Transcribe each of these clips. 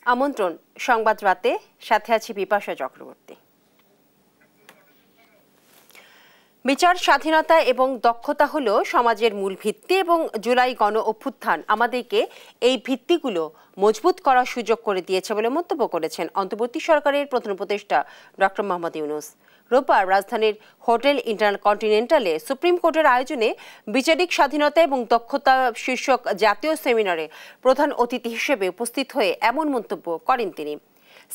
আমন্ত্রণ সংবাদ রাতে, সাথে আছি বিপাশা চক্রবর্তী। বিচার স্বাধীনতা এবং দক্ষতা হলো সমাজের মূল ভিত্তি এবং জুলাই গণ অভ্যুত্থান আমাদেরকে এই ভিত্তিগুলো মজবুত করার সুযোগ করে দিয়েছে বলে মন্তব্য করেছেন অন্তর্বর্তী সরকারের প্রধান উপদেষ্টা ডক্টর মোহাম্মদ ইউনূস। রোববার রাজধানীর হোটেল ইন্টারকন্টিনেন্টালে সুপ্রিম কোর্টের আয়োজনে বিচারিক স্বাধীনতা এবং দক্ষতা শীর্ষক জাতীয় সেমিনারে প্রধান অতিথি হিসেবে উপস্থিত হয়ে এমন মন্তব্য করেন তিনি।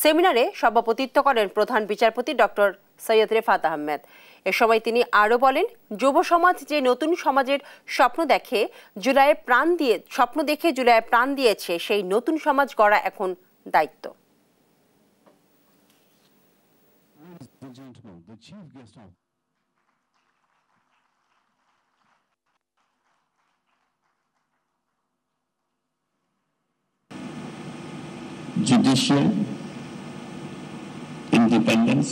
সেমিনারে সভাপতিত্ব করেন প্রধান বিচারপতি ডক্টর সৈয়দ রেফাত আহমেদ। এ সময় তিনি আরও বলেন, যুব সমাজ যে নতুন সমাজের স্বপ্ন দেখে জুলাইয়ে প্রাণ দিয়েছে, সেই নতুন সমাজ গড়া এখন দায়িত্ব। Judicial independence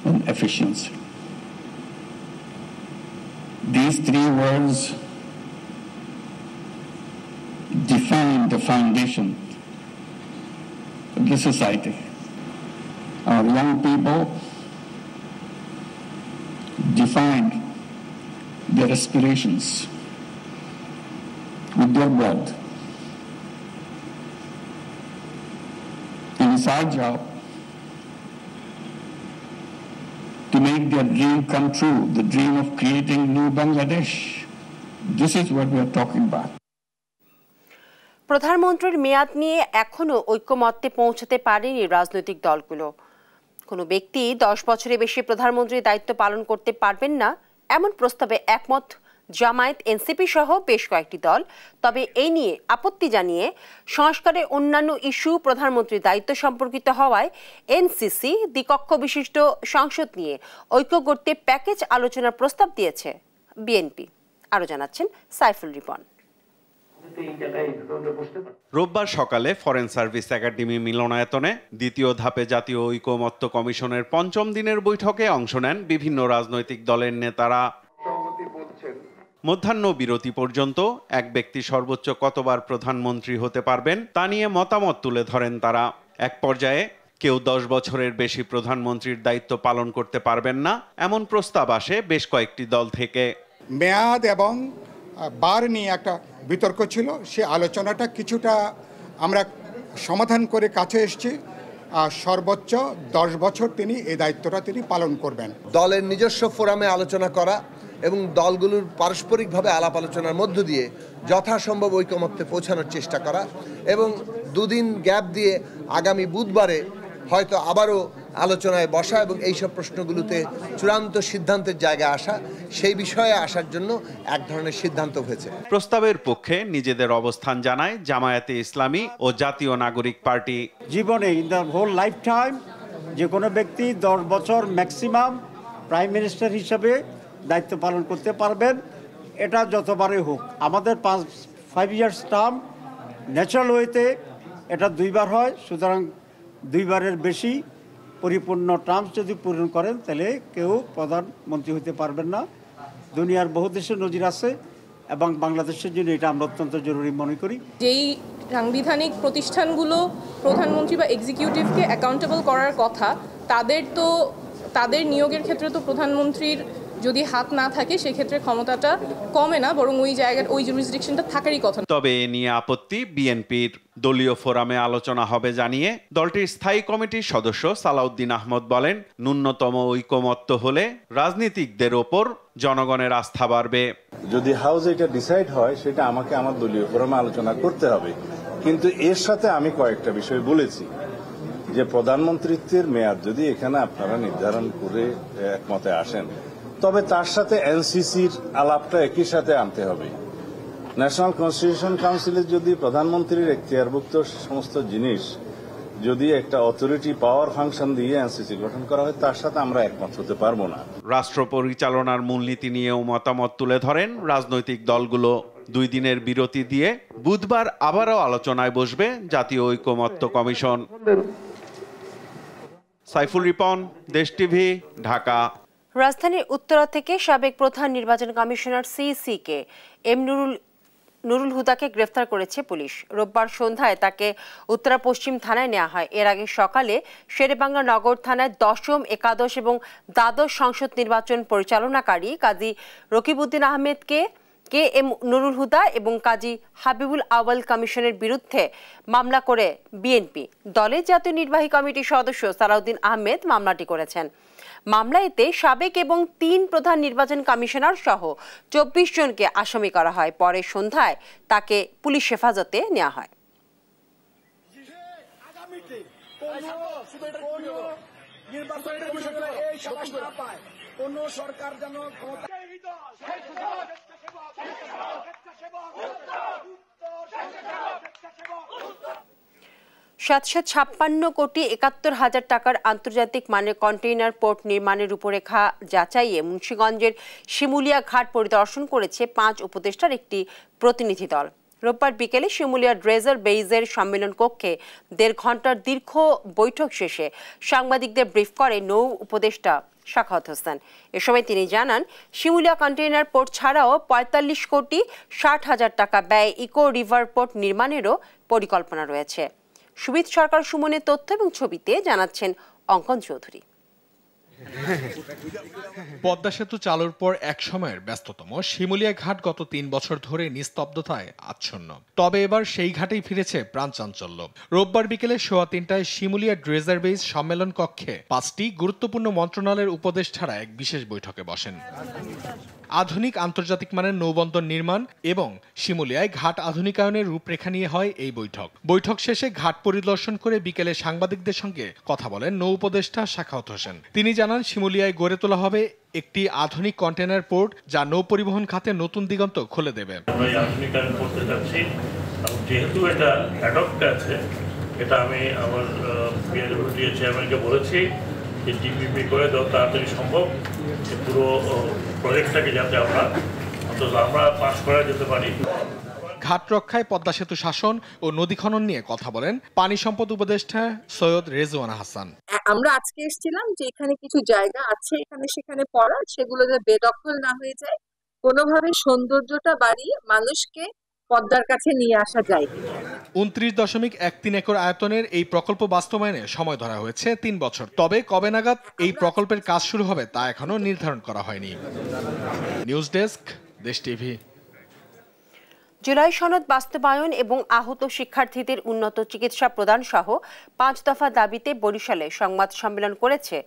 and efficiency. These three words define the foundation of the society. Our young people define their aspirations with their blood. It is our job to make their dream come true, the dream of creating new Bangladesh. This is what we are talking about. প্রধানমন্ত্রীর মেয়াদ নিয়ে এখনো ঐক্যমত্যে পৌঁছতে পারেনি রাজনৈতিক দলগুলো। কোনো ব্যক্তি 10 বছরের বেশি প্রধানমন্ত্রীর দায়িত্ব পালন করতে পারবেন না, এমন প্রস্তাবে একমত জামায়াত, এনসিপি সহ বেশ কয়েকটি দল। তবে এই নিয়ে আপত্তি জানিয়ে সংস্কারের অন্যান্য ইস্যু প্রধানমন্ত্রীর দায়িত্ব সম্পর্কিত হওয়ায় এনসিসি দ্বিকক্ষ বিশিষ্ট সংসদ নিয়ে ঐক্য গড়তে প্যাকেজ আলোচনার প্রস্তাব দিয়েছে বিএনপি। আরও জানাচ্ছেন সাইফুল রিপন। রোববার সকালে ফরেন সার্ভিস একাডেমি মিলনায়তনে দ্বিতীয় ধাপে জাতীয় ঐকমত্য কমিশনের 5ম দিনের বৈঠকে অংশ নেন বিভিন্ন রাজনৈতিক দলের নেতারা। মধ্যাহ্ন বিরতি পর্যন্ত এক ব্যক্তি সর্বোচ্চ কতবার প্রধানমন্ত্রী হতে পারবেন তা নিয়ে মতামত তুলে ধরেন তারা। এক পর্যায়ে কেউ 10 বছরের বেশি প্রধানমন্ত্রীর দায়িত্ব পালন করতে পারবেন না, এমন প্রস্তাব আসে বেশ কয়েকটি দল থেকে। মেয়াদ এবং বার নিয়ে একটা বিতর্ক ছিল, সে আলোচনাটা কিছুটা আমরা সমাধান করে কাছে এসেছি। সর্বোচ্চ 10 বছর তিনি এই দায়িত্বটা তিনি পালন করবেন। দলের নিজস্ব ফোরামে আলোচনা করা এবং দলগুলোর পারস্পরিকভাবে আলাপ আলোচনার মধ্য দিয়ে যথাসম্ভব ঐকমত্যে পৌঁছানোর চেষ্টা করা এবং 2 দিন গ্যাপ দিয়ে আগামী বুধবারে হয়তো আবারও আলোচনায় বসা এবং এইসব প্রশ্নগুলোতে চূড়ান্ত সিদ্ধান্তের জায়গায় আসা, সেই বিষয়ে আসার জন্য এক ধরনের সিদ্ধান্ত হয়েছে। প্রস্তাবের পক্ষে নিজেদের অবস্থান জানায় জামায়াতে ইসলামী ও জাতীয় নাগরিক পার্টি। জীবনে in the whole lifetime যে কোনো ব্যক্তি 10 বছর ম্যাক্সিমাম প্রাইম মিনিস্টার হিসেবে দায়িত্ব পালন করতে পারবেন, এটা যতবারই হোক। আমাদের 5 ইয়ার্স টার্ম ন্যাচারাল ওয়েতে এটা 2 বার হয়, সুতরাং 2 বারের বেশি পরিপূর্ণ টার্মস যদি পূরণ করেন তাহলে কেউ প্রধানমন্ত্রী হতে পারবেন না। দুনিয়ার বহু দেশে নজির আছে এবং বাংলাদেশের জন্য এটা আমরা অত্যন্ত জরুরি মনে করি। যেই সাংবিধানিক প্রতিষ্ঠানগুলো প্রধানমন্ত্রী বা এক্সিকিউটিভকে অ্যাকাউন্টেবল করার কথা, তাদের নিয়োগের ক্ষেত্রে তো প্রধানমন্ত্রীর যদি হাত না থাকে সেক্ষেত্রে ক্ষমতাটা কমে না, বরং ওই জায়গার ওই জুরিসডিকশনটা থাকারই কথা। তবে এ নিয়ে আপত্তি বিএনপির। দলীয় ফোরামে আলোচনা হবে জানিয়ে দলটির স্থায়ী কমিটির সদস্য সালাউদ্দিন আহমদ বলেন, ন্যূনতম ঐকমত্য হলে রাজনীতিকদের ওপর জনগণের আস্থা বাড়বে। যদি হাউস এটা ডিসাইড হয় সেটা আমাকে আমার দলীয় ফোরামে আলোচনা করতে হবে, কিন্তু এর সাথে আমি কয়েকটা বিষয় বলেছি যে প্রধানমন্ত্রীত্বের মেয়াদ যদি এখানে আপনারা নির্ধারণ করে একমতে আসেন, তবে তার সাথে এনসিসির আলাপটা একই সাথে আনতে হবে। ন্যাশনাল কনস্টিটিউশন কাউন্সিলের যদি প্রধানমন্ত্রীর এখতিয়ারভুক্ত সমস্ত জিনিস যদি একটা অথরিটি পাওয়ার ফাংশন দিয়ে এনসিসি গঠন করা হয়, তার সাথে আমরা একমত হতে পারবো না। রাষ্ট্র পরিচালনার মূলনীতি নিয়েও মতামত তুলে ধরেন রাজনৈতিক দলগুলো। 2 দিনের বিরতি দিয়ে বুধবার আবারও আলোচনায় বসবে জাতীয় ঐকমত্য কমিশন। সাইফুল রিপন, দেশ টিভি, ঢাকা। রাজধানীর উত্তরা থেকে সাবেক প্রধান নির্বাচন commissioner CEC K M Nurul Nurul হুদাকে গ্রেফতার করেছে পুলিশ। রোববার সন্ধ্যায় তাকে উত্তরা পশ্চিম থানায় নেওয়া হয়। এর আগে সকালে শেরেবাংলা নগর থানায় দশম, একাদশ এবং দ্বাদশ সংসদ নির্বাচন পরিচালনাকারী কাজী রকিবউদ্দিন আহমেদকে KM নুরুল হুদা এবং কাজী হাবিবুল আওয়াল কমিশনের বিরুদ্ধে মামলা করে বিএনপি। দলের জাতীয় নির্বাহী কমিটির সদস্য সালাউদ্দিন আহমেদ মামলাটি করেছেন। মামলায় এতে সাবেক এবং 3 প্রধান নির্বাচন কমিশনার সহ 24 জনকে আসামি করা হয়। পরে সন্ধ্যায় তাকে পুলিশ হেফাজতে নেওয়া হয়। $756,71,71,000 টাকার আন্তর্জাতিক মানের কন্টেইনার পোর্ট নির্মাণের রূপরেখা যাচাইয়ে মুন্সিগঞ্জের শিমুলিয়া ঘাট পরিদর্শন করেছে 5 উপদেষ্টার একটি প্রতিনিধি দল। রোববার বিকেলে শিমুলিয়া ড্রেজার বেইজের সম্মেলন কক্ষে 1.5 ঘন্টার দীর্ঘ বৈঠক শেষে সাংবাদিকদের ব্রিফ করে নৌ উপদেষ্টা সাখাওয়াত হোসেন। এ সময় তিনি জানান, শিমুলিয়া কন্টেইনার পোর্ট ছাড়াও 45,60,00,000 টাকা ব্যয়ে ইকো রিভার পোর্ট নির্মাণেরও পরিকল্পনা রয়েছে। সুবিদ সরকার সুমনের তথ্য এবং ছবিতে জানাচ্ছেন অঙ্কন চৌধুরী। পদ্মা সেতু চালুর পর এক সময়ের ব্যস্ততম শিমুলিয়া ঘাট গত 3 বছর ধরে নিস্তব্ধতায় আচ্ছন্ন। তবে এবার সেই ঘাটেই ফিরেছে প্রাণচাঞ্চল্য। রোববার বিকেলে 3:15টায় শিমুলিয়া ড্রেজার বেইজ সম্মেলন কক্ষে 5টি গুরুত্বপূর্ণ মন্ত্রণালয়ের উপদেষ্টারা এক বিশেষ বৈঠকে বসেন। আধুনিক আন্তর্জাতিক মানের নৌবন্দর নির্মাণ এবং শিমুলিয়ায় ঘাট আধুনিকায়নের রূপরেখা নিয়ে হয় এই বৈঠক। বৈঠক শেষে ঘাট পরিদর্শন করে বিকেলে সাংবাদিকদের সঙ্গে কথা বলেন নৌ উপদেষ্টা সাখাওয়াত হোসেন। তিনি জানান, শিমুলিয়ায় গড়ে তোলা হবে একটি আধুনিক কন্টেইনার পোর্ট, যা নৌ পরিবহন খাতে নতুন দিগন্ত খুলে দেবে। যেহেতু এটা অ্যাডপ্ট আছে, এটা আমি আমার চেয়ারম্যানকে বলেছি যে ডিপিপি করে যত তাড়াতাড়ি সম্ভব পুরো প্রজেক্টটাকে যাতে আমরা পাস করা যেতে পারি। ঘাট রক্ষায় পদ্মা সেতু শাসন ও নদী খনন নিয়ে কথা বলেন পানি সম্পদ উপদেষ্টা সৈয়দ রেজওয়ানা হাসান। আমরা আজকে এসেছিলাম যে এখানে কিছু জায়গা আছে এখানে সেখানে পড়া, সেগুলো যে বেদখল না হয়ে যায়, কোনোভাবে সৌন্দর্যটা বাড়িয়ে মানুষকে পদ্মার কাছে নিয়ে আসা যায়। 29.13 একর আয়তনের এই প্রকল্প বাস্তবায়নে সময় ধরা হয়েছে 3 বছর। তবে কবে নাগাদ এই প্রকল্পের কাজ শুরু হবে তা এখনো নির্ধারণ করা হয়নি। নিউজ ডেস্ক, দেশ টিভি। জুলাই সনদ বাস্তবায়ন এবং আহত শিক্ষার্থীদের উন্নত চিকিৎসা প্রদান সহ 5 দফা দাবিতে বরিশালে সংবাদ সম্মেলন করেছে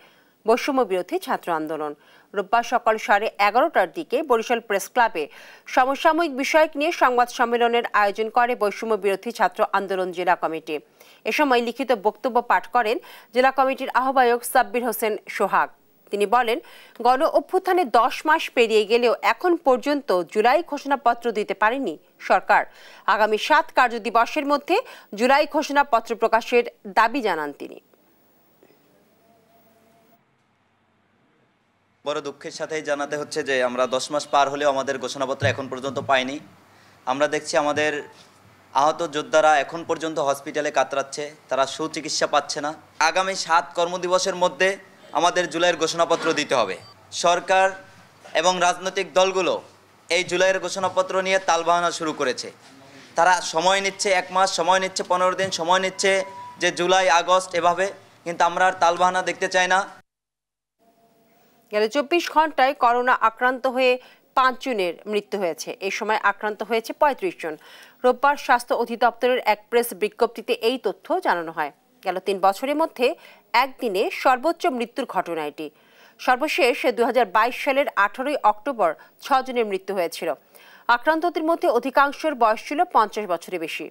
বৈষম্য বিরোধী ছাত্র আন্দোলন। রোববার সকাল 11:30টার দিকে বরিশাল প্রেস ক্লাবে সমসাময়িক বিষয় নিয়ে সংবাদ সম্মেলনের আয়োজন করে বৈষম্য বিরোধী ছাত্র আন্দোলন জেলা কমিটি। এ সময় লিখিত বক্তব্য পাঠ করেন জেলা কমিটির আহ্বায়ক সাব্বির হোসেন সোহাগ। তিনি বলেন, গণ অভ্যুত্থানে 10 মাস পেরিয়ে গেলেও এখন পর্যন্ত জুলাই ঘোষণাপত্র দিতে পারেনি সরকার। আগামী 7 কার্যদিবসের মধ্যে জুলাই ঘোষণাপত্র প্রকাশের দাবি জানান তিনি। বড় দুঃখের সাথেই জানাতে হচ্ছে যে আমরা 10 মাস পার হলেও আমাদের ঘোষণাপত্র এখন পর্যন্ত পাইনি। আমরা দেখছি আমাদের আহত যোদ্ধারা এখন পর্যন্ত হসপিটালে কাতরাচ্ছে, তারা সুচিকিৎসা পাচ্ছে না। আগামী 7 কর্মদিবসের মধ্যে আমাদের জুলাইয়ের ঘোষণাপত্র দিতে হবে। সরকার এবং রাজনৈতিক দলগুলো এই জুলাইয়ের ঘোষণাপত্র নিয়ে তালবাহানা শুরু করেছে। তারা সময় নিচ্ছে, 1 মাস সময় নিচ্ছে, 15 দিন সময় নিচ্ছে যে জুলাই আগস্ট এভাবে, কিন্তু আমরা আর তালবাহানা দেখতে চাই না। গেল 24 ঘন্টায় করোনা আক্রান্ত হয়ে 5 জনের মৃত্যু হয়েছে। এই সময় আক্রান্ত হয়েছে 35 জন। রোববার স্বাস্থ্য অধিদপ্তরের এক প্রেস বিজ্ঞপ্তিতে এই তথ্য জানানো হয়। গেল 3 বছরের মধ্যে একদিনে সর্বোচ্চ মৃত্যুর ঘটনা এটি। সর্বশেষ 2022 সালের 18 অক্টোবর 6 জনের মৃত্যু হয়েছিল। আক্রান্তদের মধ্যে অধিকাংশের বয়স ছিল 50 বছরের বেশি।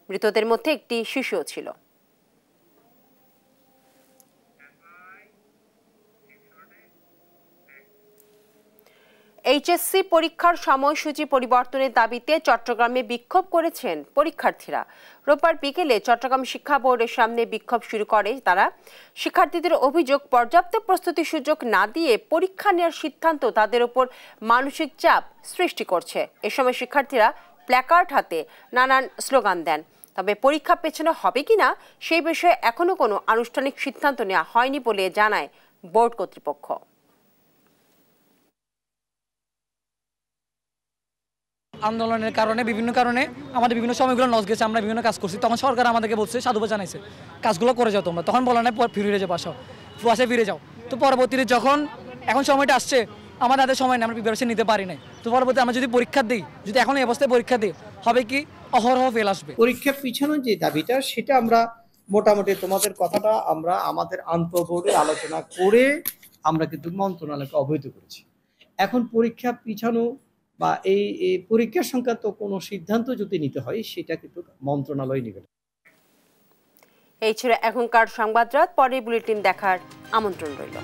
মৃতদের মধ্যে একটি শিশুও ছিল। এইচএসসি পরীক্ষার সময়সূচি পরিবর্তনের দাবিতে চট্টগ্রামে বিক্ষোভ করেছেন পরীক্ষার্থীরা। রোববার বিকেলে চট্টগ্রাম শিক্ষা বোর্ডের সামনে বিক্ষোভ শুরু করে তারা। শিক্ষার্থীদের অভিযোগ, পর্যাপ্ত প্রস্তুতির সুযোগ না দিয়ে পরীক্ষা নেওয়ার সিদ্ধান্ত তাদের উপর মানসিক চাপ সৃষ্টি করছে। এ সময় শিক্ষার্থীরা প্ল্যাকার্ড হাতে নানান স্লোগান দেন। তবে পরীক্ষা পেছানো হবে কিনা সেই বিষয়ে এখনো কোনো আনুষ্ঠানিক সিদ্ধান্ত নেওয়া হয়নি বলে জানায় বোর্ড কর্তৃপক্ষ। আন্দোলনের কারণে বিভিন্ন কারণে আমাদের বিভিন্ন সময়গুলো লস গেছে, আমরা বিভিন্ন কাজ করছি, তখন সরকার আমাদেরকে বলছে, সাধুবাদ জানাইছে কাজগুলো করে যাও তোমরা, তখন বলা নাই ফিরে যাও বাসায় ফিরে যাও। তো পরবর্তীতে যখন এখন সময়টা আসছে আমাদের হাতে সময় নেই, আমরা প্রিপারেশন নিতে পারি নাই। তো পরবর্তী আমরা যদি পরীক্ষা দিই, যদি এখন এই অবস্থায় পরীক্ষা দিই, হবে কি অহরহ ফেল আসবে। পরীক্ষা পিছানোর যে দাবিটা সেটা আমরা মোটামুটি তোমাদের কথাটা আমরা আমাদের আন্তঃবোর্ডে আলোচনা করে আমরা কিন্তু মন্ত্রণালয়কে অবহিত করেছি। এখন পরীক্ষা পিছানো বা এই পরীক্ষা সংক্রান্ত কোনো সিদ্ধান্ত যদি নিতে হয় সেটা কিন্তু মন্ত্রণালয় নেবে। এই ছিল এখনকার সংবাদরাত। পরের বুলেটিন দেখার আমন্ত্রণ রইল।